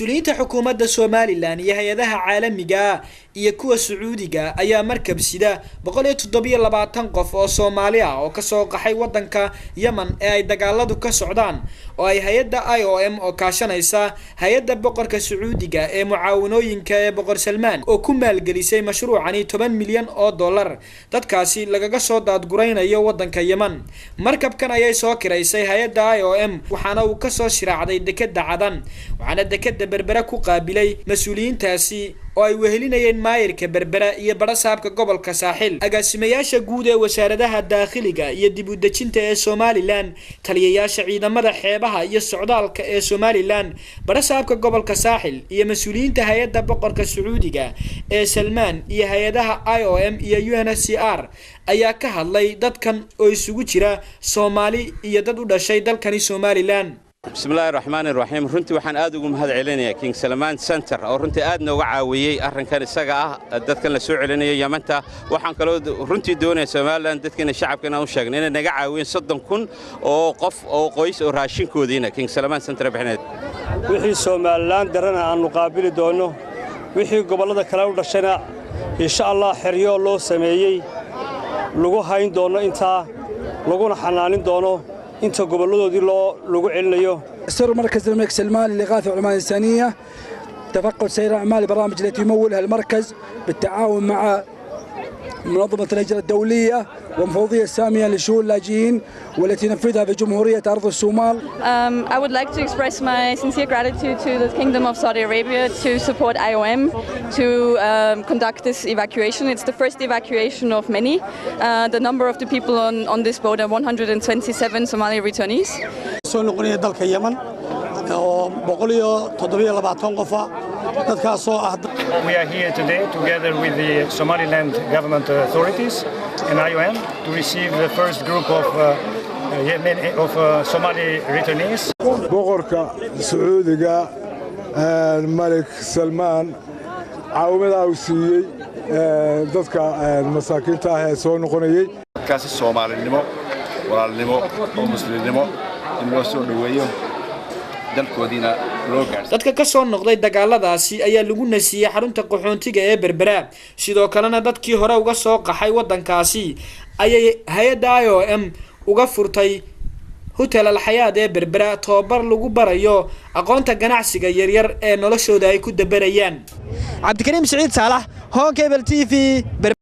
مسؤولينta xukuumadda Soomaaliland iyo hay'adaha caalamiga iyo kuwa Sacuudiga ayaa markab sida 127 qof oo Soomaali ah oo ka soo qaxay wadanka Yemen ee ay dagaaladu ka socdaan oo ay hay'adda IOM oo kaashanaysa hay'adda boqorka Sacuudiga ee mucaawanooyinka ee boqor Salmaan oo ku maalgelisay mashruucani $10 milyan oo dollar dadkaasi lagaga soo daadguraynayo wadanka Yemen markabkan ayay soo kireysay hay'adda IOM waxaana uu ka soo shiraacday dekada Cadan waxaana dekada Berbera ku qaabilay mas'uuliyiintaasi oo ay wehelinayeen maayirka Berbera iyo barasaabka gobolka Saaxil agaasimayaasha guud ee wasaaradaha dakhliga iyo dib u dejinta ee Soomaaliland taliyayaasha ciidamada xeebaha iyo socdaalka ee Soomaaliland barasaabka gobolka Saaxil iyo mas'uuliyiinta hay'adda boqorka Sacuudiga ee Salmaan iyo hay'adaha IOM iyo UNHCR ayaa ka hadlay dadkan oo isugu jira Soomaali iyo dad u dhashay dalkani Soomaaliland. بسم الله الرحمن الرحيم runtii waxaan aad ugu mahad celinayaa King Salman Center oo runtii aad nooga caawiyay arrinkan isaga ah dadkan la soo celinayo Yamanta waxaan kaloo runtii doonayaa Soomaaliland dadkina shacabkana u sheegnay inay naga caawiyeen 30,000 oo qof oo qoys oo raashinkoodiina King Salman Center bixinay wixii Soomaaliland darana aan qaabili doono wixii gobolada kale u dhashayna insha Allah xiriyo loo sameeyay lagu hayn doono inta laguna xanaanin doono انت قبلوا دي لو علنيو سر مركز الملك سلمان للإغاثة والعمال الإنسانية تفقد سير أعمال البرامج التي يمولها المركز بالتعاون مع منظمة الهجرة الدولية ومفوضية السامية لشؤون اللاجئين والتي نفذها في جمهورية أرض الصومال. I would like to express my sincere gratitude to the Kingdom of Saudi Arabia to support IOM to conduct this evacuation. It's the first evacuation of many. The number of the people on this boat are 127 Somali returnees. We are here today together with the Somaliland government authorities and IOM to receive the first group of Somali returnees. boqorka Sacuudiga Malik Salman caawimada uu siiyay dadka masaakiinta ah ee soo noqonayay kaasi Soomaalinimo walaalnimo oo muslimnimo in loo soo dhaweeyo dalkoodina loo gaarsiiyo dadka ka soo noqday dagaaladaasi ayaa lagu nasiyay xarunta qaxoontiga ee Berbera sidoo kalena dadkii hore uga soo qaxay wadankaasi ayay hay'adda IOM uga furtay hotel al-Hayaat ee Berbera tababar lagu barayo aqoonta ganacsiga yaryar ee noloshooda ay ku dabarayaan. Cabdikariim Saciid Saalax, Home Cable TV.